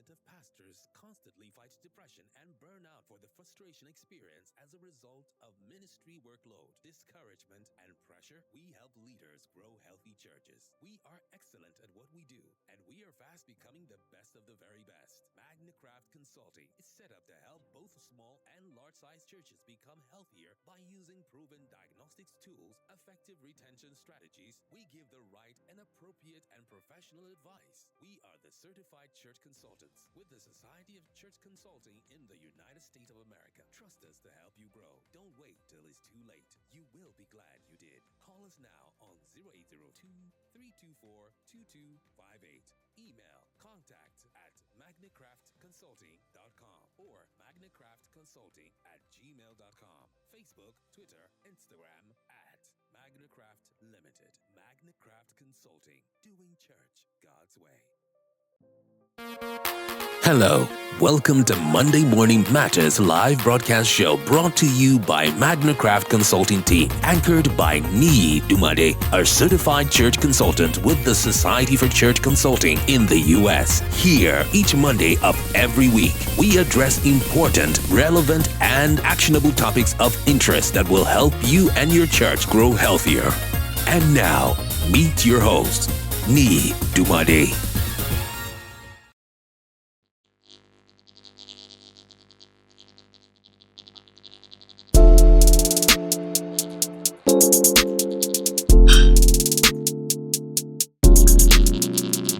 of pastors constantly fights depression and burnout for the frustration experience as a result of ministry workload, discouragement, and pressure. We help leaders grow healthy churches. We are excellent at what we do, and we are fast becoming the best of the very best. MagnaCraft Consulting is set up to help both small and large-sized churches become healthier by using proven diagnostics tools, effective retention strategies. We give the right and appropriate and professional advice. We are the certified church consultants with the Society of Church Consulting in the United States of America. Trust us to help you grow. Don't wait till it's too late. You will be glad you did. Call us now on 0802-324-2258. Email contact@magnacraftconsulting.com or magnacraftconsulting@gmail.com. Facebook, Twitter, Instagram @MagnaCraft Limited. MagnaCraft Consulting, doing church God's way. Hello, welcome to Monday Morning Matters live broadcast show brought to you by MagnaCraft Consulting Team, anchored by Niyi Dunmade, a certified church consultant with the Society for Church Consulting in the U.S. Here, each Monday of every week, we address important, relevant, and actionable topics of interest that will help you and your church grow healthier. And now, meet your host, Niyi Dunmade.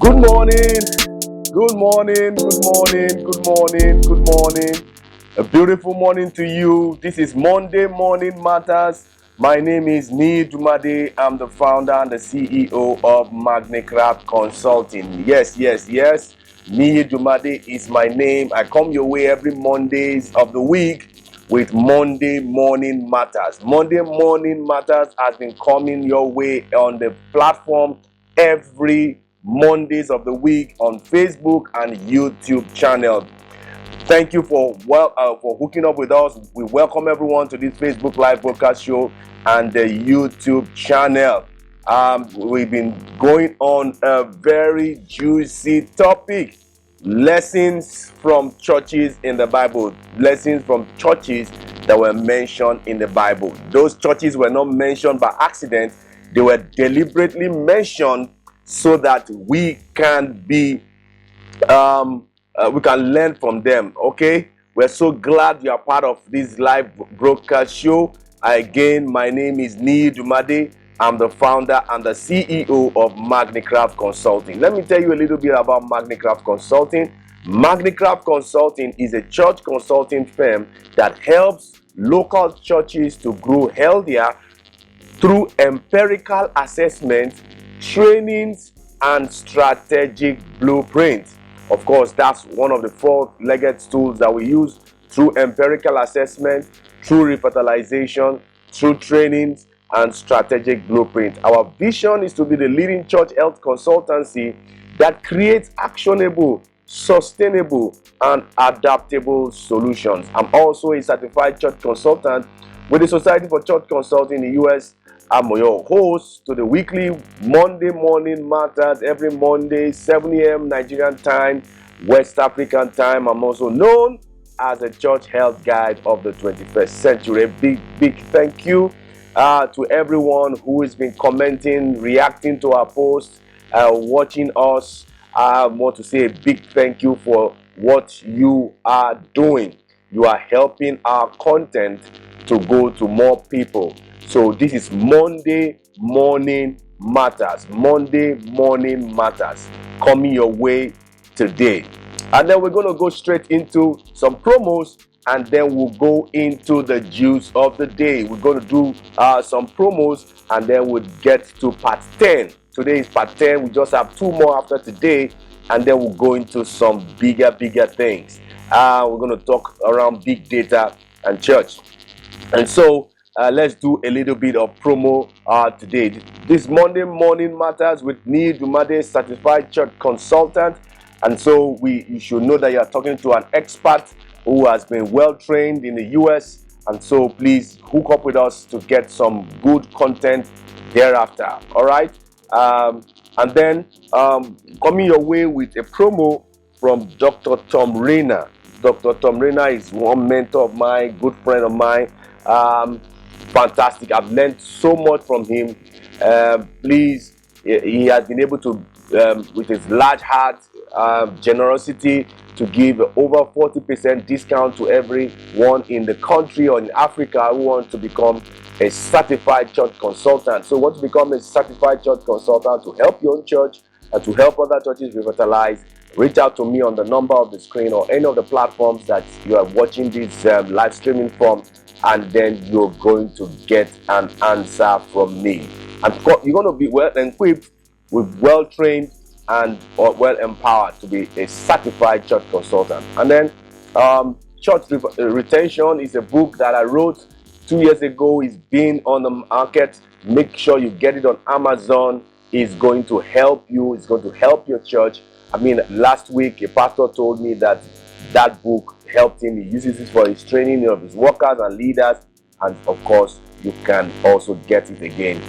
Good morning, good morning, good morning, good morning, good morning. A beautiful morning to you. This is Monday Morning Matters. My name is Niyi Dunmade. I'm the founder and the CEO of MagnaCraft Consulting. Yes. Niyi Dunmade is my name. I come your way every Mondays of the week with Monday Morning Matters. Monday Morning Matters has been coming your way on the platform every Mondays of the week on Facebook and YouTube channel. Thank you for hooking up with us. We welcome everyone to this Facebook Live broadcast show and the YouTube channel. We've been going on a very juicy topic. Lessons from churches in the Bible. Lessons from churches that were mentioned in the Bible. Those churches were not mentioned by accident. They were deliberately mentioned so that we can we can learn from them. Okay, we're so glad you are part of this live broadcast show. Again, my name is Niyi Dunmade. I'm the founder and the CEO of MagnaCraft Consulting. Let me tell you a little bit about MagnaCraft Consulting. MagnaCraft Consulting is a church consulting firm that helps local churches to grow healthier through empirical assessment, trainings, and strategic blueprints. Of course, that's one of the four-legged tools that we use: through empirical assessment, through revitalization, through trainings, and strategic blueprint. Our vision is to be the leading church health consultancy that creates actionable, sustainable, and adaptable solutions. I'm also a certified church consultant with the Society for Church Consulting in the U.S. I'm your host to the weekly Monday Morning Matters every Monday, 7 a.m. Nigerian time, West African time. I'm also known as a church health guide of the 21st century. A big thank you to everyone who has been commenting, reacting to our posts, watching us. I want to say a big thank you for what you are doing. You are helping our content to go to more people. So this is Monday Morning Matters. Monday Morning Matters coming your way today. And then we're going to go straight into some promos, and then we'll go into the juice of the day. We're going to do some promos, and then we'll get to part 10. Today is part 10. We just have two more after today, and then we'll go into some bigger things. We're going to talk around big data and church. And so let's do a little bit of promo today. This Monday Morning Matters with Niyi Dunmade, certified church consultant. And so you should know that you are talking to an expert who has been well trained in the US. And so please hook up with us to get some good content thereafter. All right. And then coming your way with a promo from Dr. Tom Rainer. Dr. Tom Rainer is one mentor of mine, good friend of mine. Fantastic. I've learned so much from him. Please, he has been able to, with his large heart, generosity, to give over 40% discount to everyone in the country or in Africa who wants to become a certified church consultant. So, want to become a certified church consultant to help your own church and to help other churches revitalize? Reach out to me on the number of the screen or any of the platforms that you are watching this live streaming from, and then you're going to get an answer from me. And you're going to be well equipped, with well trained and well empowered to be a certified church consultant. And then Church Retention is a book that I wrote 2 years ago. It's been on the market. Make sure you get it on Amazon. It's going to help you. It's going to help your church. I mean, last week a pastor told me that book helped him. He uses it for his training of his workers and leaders. And of course, you can also get it again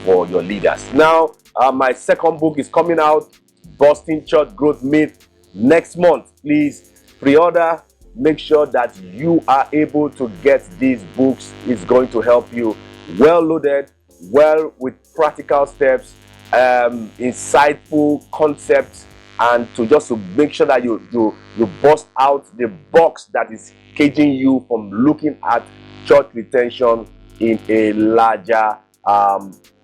for your leaders. Now, my second book is coming out, Busting Church Growth Myth, next month. Please pre-order. Make sure that you are able to get these books. It's going to help you, well loaded, well with practical steps, insightful concepts, and to make sure that you bust out the box that is caging you from looking at church retention in a larger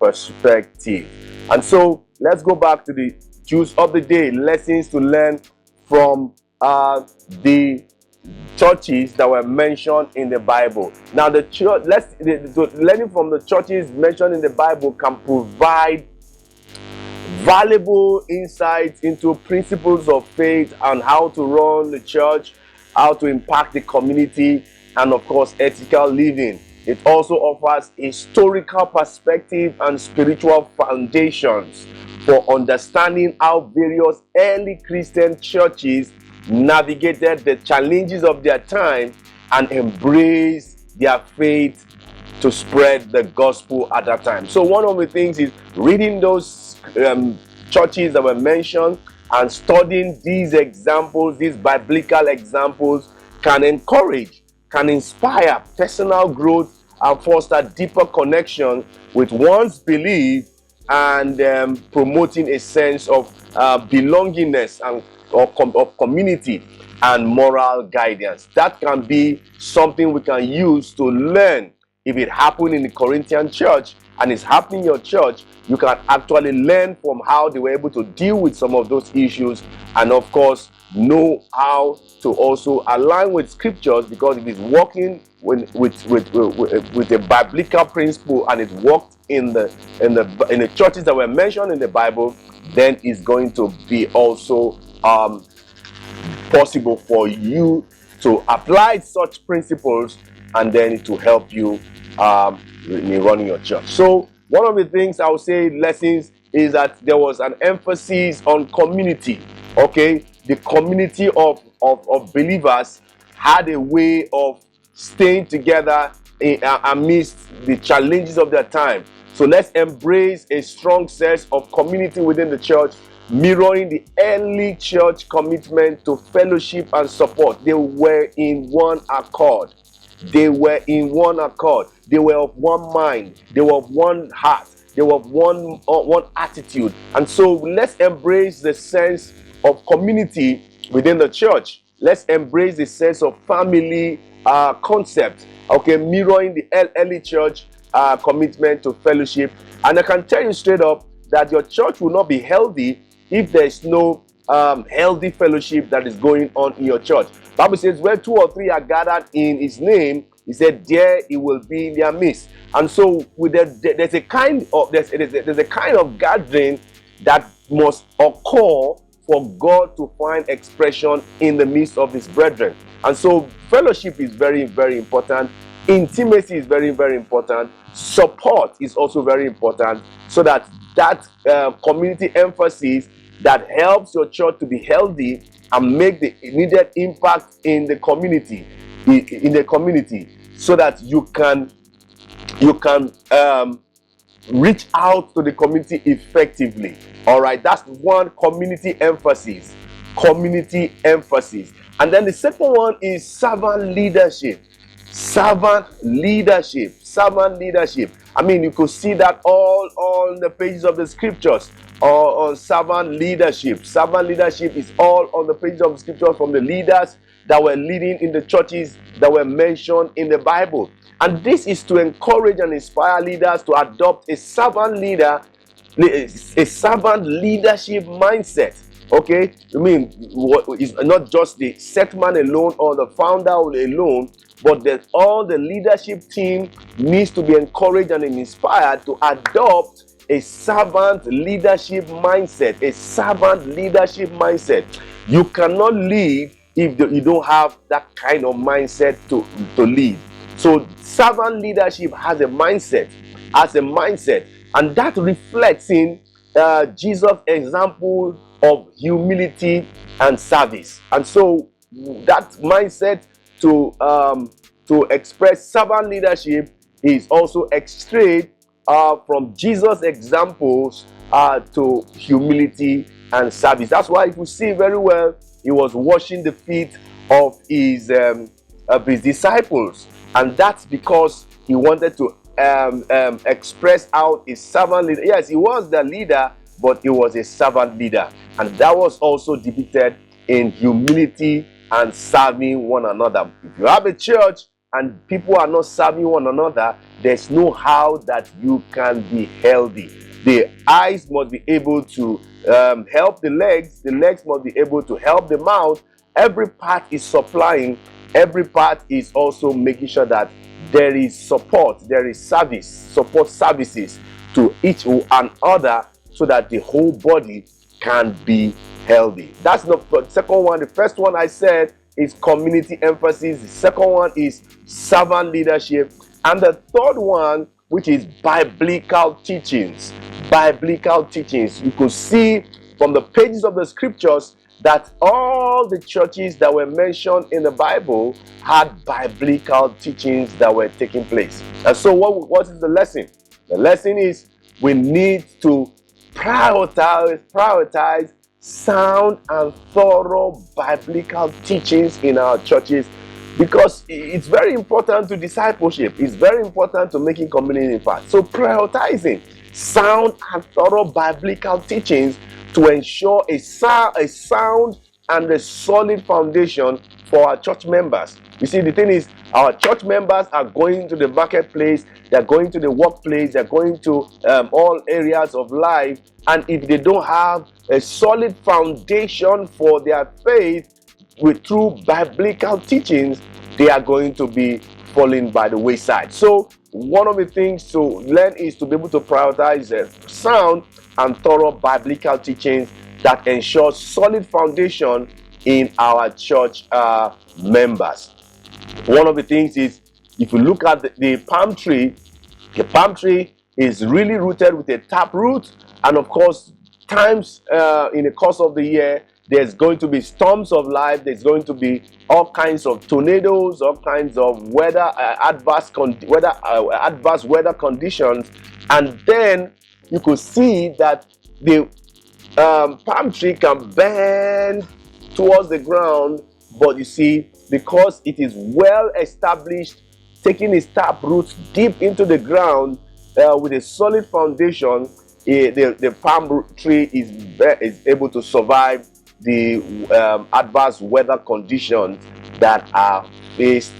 perspective. And so let's go back to the juice of the day, lessons to learn from the churches that were mentioned in the Bible. Now, learning from the churches mentioned in the Bible can provide valuable insights into principles of faith and how to run the church, how to impact the community, and of course, ethical living. It also offers historical perspective and spiritual foundations for understanding how various early Christian churches navigated the challenges of their time and embraced their faith to spread the gospel at that time. So one of the things is reading those churches that were mentioned and studying these examples, these biblical examples, can encourage, can inspire personal growth and foster deeper connection with one's belief, and promoting a sense of belongingness and of community and moral guidance. That can be something we can use to learn. If it happened in the Corinthian church and it's happening in your church, you can actually learn from how they were able to deal with some of those issues, and of course know how to also align with scriptures, because if it's working with a biblical principle and it worked in the churches that were mentioned in the Bible, then it's going to be also possible for you to apply such principles, and then to help you in running your church. So one of the things I would say lessons is that there was an emphasis on community. Okay, the community of believers had a way of staying together amidst the challenges of their time. So let's embrace a strong sense of community within the church, mirroring the early church commitment to fellowship and support. They were in one accord. They were in one accord. They were of one mind. They were of one heart. They were of one attitude. And so let's embrace the sense of community within the church. Let's embrace the sense of family concept. Okay, mirroring the early church commitment to fellowship. And I can tell you straight up that your church will not be healthy if there is no healthy fellowship that is going on in your church. Bible says, where 2 or 3 are gathered in his name, he said, there he will be in their midst. And so there's a kind of gathering that must occur for God to find expression in the midst of his brethren. And so fellowship is very, very important. Intimacy is very, very important. Support is also very important, so that community emphasis that helps your church to be healthy and make the needed impact in the community, so that you can reach out to the community effectively. All right, that's one, community emphasis. community emphasis. And then the second one is servant leadership. Servant leadership. Servant leadership. I mean, you could see that all on the pages of the scriptures on servant leadership. Servant leadership is all on the pages of the scriptures from the leaders that were leading in the churches that were mentioned in the Bible. And this is to encourage and inspire leaders to adopt a servant leadership mindset. Okay, I mean, it's not just the set man alone or the founder alone, but that all the leadership team needs to be encouraged and inspired to adopt a servant leadership mindset. A servant leadership mindset. You cannot lead if you don't have that kind of mindset to lead. So servant leadership has a mindset, and that reflects in Jesus' example of humility and service. And so that mindset to express servant leadership is also extracted from Jesus' examples to humility and service. That's why if you see very well, he was washing the feet of his disciples, and that's because he wanted to express out his servant leader. Yes, he was the leader, but he was a servant leader, and that was also depicted in humility and serving one another. If you have a church and people are not serving one another, there's no how that you can be healthy. The eyes must be able to help the legs must be able to help the mouth. Every part is supplying, every part is also making sure that there is support, there is support services to each and other, so that the whole body can be healthy. That's the second one. The first one I said is community emphasis. The second one is servant leadership. And the third one, which is biblical teachings. Biblical teachings. You could see from the pages of the scriptures that all the churches that were mentioned in the Bible had biblical teachings that were taking place. And so what is the lesson? The lesson is we need to prioritize sound and thorough biblical teachings in our churches, because it's very important to discipleship. It's very important to making community impact. So prioritizing sound and thorough biblical teachings to ensure a sound and a solid foundation for our church members. You see, the thing is, our church members are going to the marketplace, they're going to the workplace, they're going to all areas of life, and if they don't have a solid foundation for their faith through biblical teachings, they are going to be falling by the wayside. So one of the things to learn is to be able to prioritize sound and thorough biblical teachings that ensure solid foundation in our church members. One of the things is, if you look at the palm tree is really rooted with a tap root, and of course, times in the course of the year, there's going to be storms of life, there's going to be all kinds of tornadoes, all kinds of adverse weather conditions, and then you could see that the palm tree can bend towards the ground, but you see, because it is well established, taking its tap roots deep into the ground with a solid foundation, the palm tree is able to survive the adverse weather conditions that are faced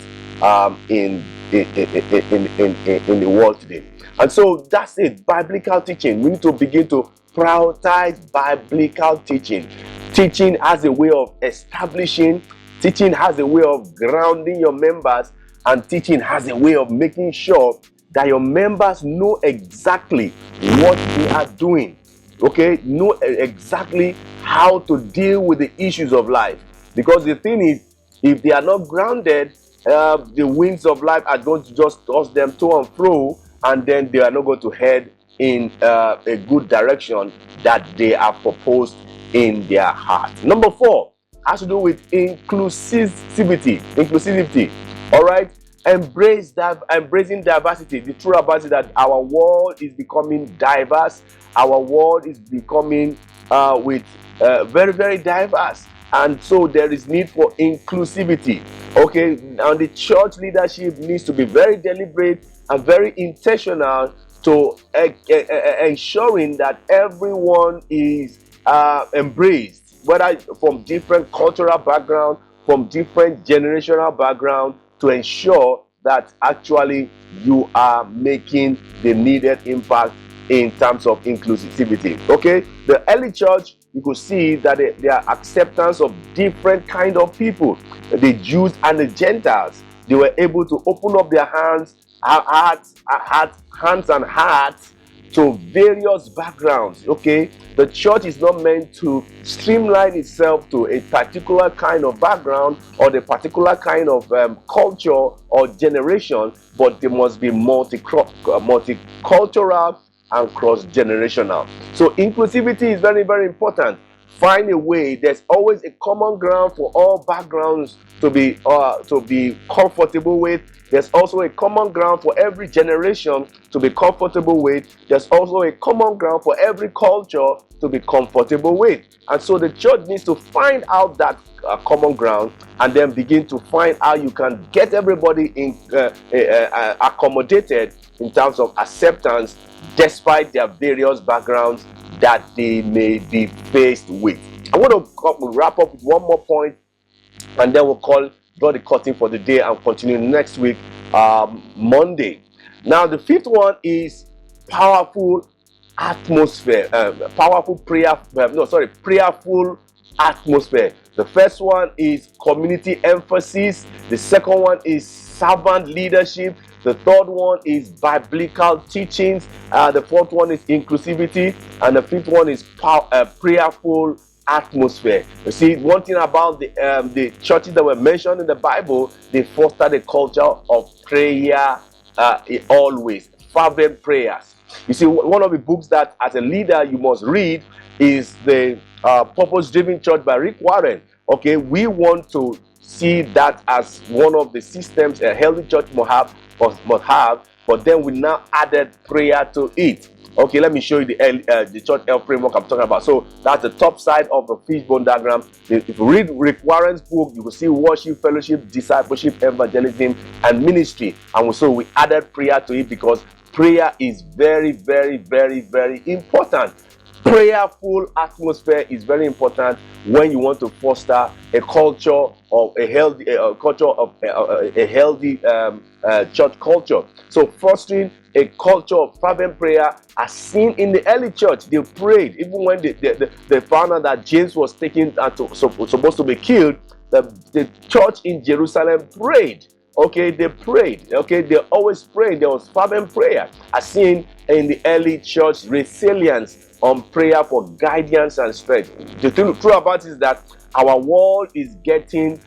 in the world today. And so that's it. Biblical teaching. We need to begin to prioritize biblical teaching. Teaching has a way of establishing, teaching has a way of grounding your members, and teaching has a way of making sure that your members know exactly what they are doing. Okay, know exactly how to deal with the issues of life. Because the thing is, if they are not grounded, the winds of life are going to just toss them to and fro, and then they are not going to head in a good direction that they are proposed in their heart. Number 4 has to do with inclusivity. All right, embracing diversity. The truth about it that our world is becoming diverse. Our world is becoming very, very diverse. and so there is need for inclusivity. Okay, and the church leadership needs to be very deliberate and very intentional to ensuring that everyone is embraced, whether from different cultural background, from different generational background, to ensure that actually you are making the needed impact in terms of inclusivity. Okay, the early church, you could see that their acceptance of different kind of people, the Jews and the Gentiles, they were able to open up their hands and hearts to various backgrounds. Okay, the church is not meant to streamline itself to a particular kind of background or the particular kind of culture or generation, but they must be multicultural and cross-generational. So inclusivity is very, very important. Find a way. There's always a common ground for all backgrounds to be comfortable with. There's also a common ground for every generation to be comfortable with. There's also a common ground for every culture to be comfortable with. And so the church needs to find out that common ground and then begin to find how you can get everybody accommodated in terms of acceptance despite their various backgrounds that they may be faced with. I want to wrap up with one more point, and then we'll draw the curtain for the day and continue next week, Monday. Now, the fifth one is powerful atmosphere, prayerful atmosphere. The first one is community emphasis. The second one is servant leadership. The third one is biblical teachings. The fourth one is inclusivity. And the fifth one is prayerful atmosphere. You see, one thing about the churches that were mentioned in the Bible, they fostered a culture of prayer always, fervent prayers. You see, one of the books that as a leader you must read is the Purpose-Driven Church by Rick Warren. Okay, we want to see that as one of the systems a healthy church must have, but then we now added prayer to it. Okay, let me show you the church health framework I'm talking about. So that's the top side of the fishbone diagram. If you read Rick Warren's book, you will see worship, fellowship, discipleship, evangelism, and ministry. And so we added prayer to it because prayer is very, very, very, very important. Prayerful atmosphere is very important when you want to foster a culture of a healthy church culture. So fostering a culture of fervent prayer, as seen in the early church, they prayed even when they found out that James was supposed to be killed. The church in Jerusalem prayed. Okay, they prayed. Okay, they always prayed. There was fervent prayer, as seen in the early church resilience on prayer for guidance and strength. The truth about it is that our world is getting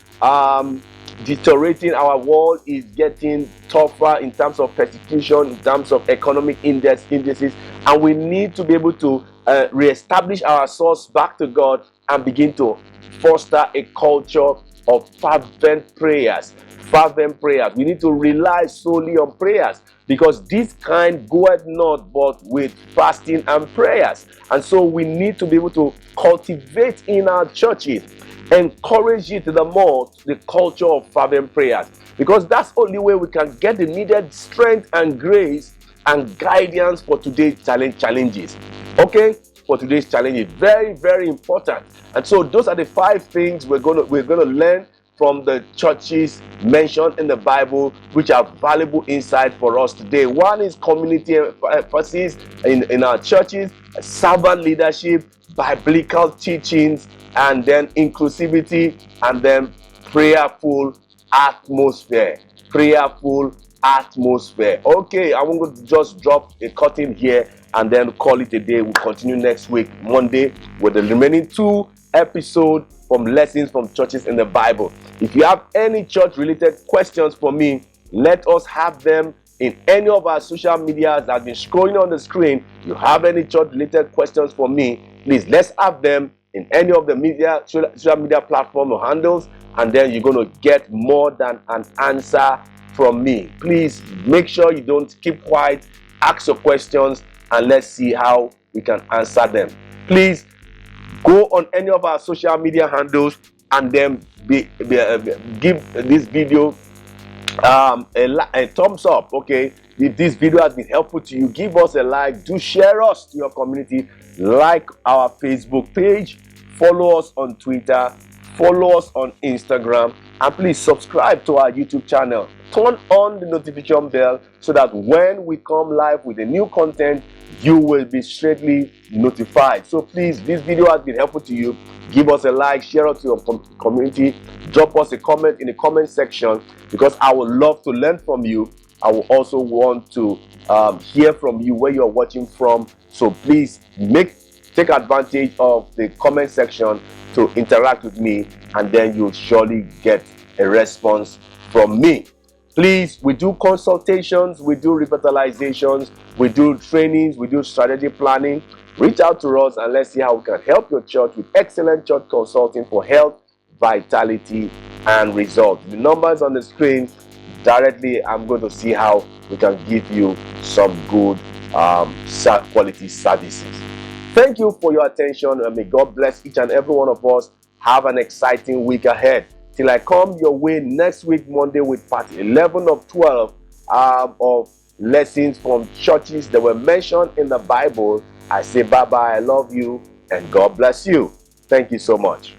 deteriorating. Our world is getting tougher in terms of persecution, in terms of economic indices, and we need to be able to reestablish our source back to God and begin to foster a culture of fervent prayers. Fervent prayers. We need to rely solely on prayers, because this kind goeth not but with fasting and prayers. And so we need to be able to cultivate in our churches, encourage it the more, the culture of fervent prayers, because that's the only way we can get the needed strength and grace and guidance for today's challenges. Okay, for today's challenges, very, very important. And so those are the 5 things we're gonna learn from the churches mentioned in the Bible, which are valuable insight for us today. One is community emphasis in our churches, servant leadership, biblical teachings, and then inclusivity, and then prayerful atmosphere. Prayerful atmosphere. Okay, I'm going to just drop a curtain here and then call it a day. We'll continue next week, Monday, with the remaining 2 episodes from lessons from churches in the Bible. If you have any church-related questions for me, let us have them in any of our social media that have been scrolling on the screen. If you have any church-related questions for me, please, let's have them in any of the social media platform or handles, and then you're going to get more than an answer from me. Please make sure you don't keep quiet. Ask your questions, and let's see how we can answer them. Please go on any of our social media handles, and then give this video a thumbs up. Okay, if this video has been helpful to you, give us a like. Do share us to your community, like our Facebook page, follow us on Twitter, follow us on Instagram, and please subscribe to our YouTube channel. Turn on the notification bell so that when we come live with a new content, you will be straightly notified. So please, this video has been helpful to you. Give us a like, share it to your community, drop us a comment in the comment section, because I would love to learn from you. I will also want to hear from you where you're watching from. So please take advantage of the comment section to interact with me, and then you'll surely get a response from me. Please, we do consultations, we do revitalizations, we do trainings, we do strategy planning. Reach out to us and let's see how we can help your church with excellent church consulting for health, vitality, and results. The numbers on the screen, directly I'm going to see how we can give you some good quality services. Thank you for your attention, and may God bless each and every one of us. Have an exciting week ahead. Till I come your way next week, Monday, with part 11 of 12 of lessons from churches that were mentioned in the Bible. I say bye-bye, I love you, and God bless you. Thank you so much.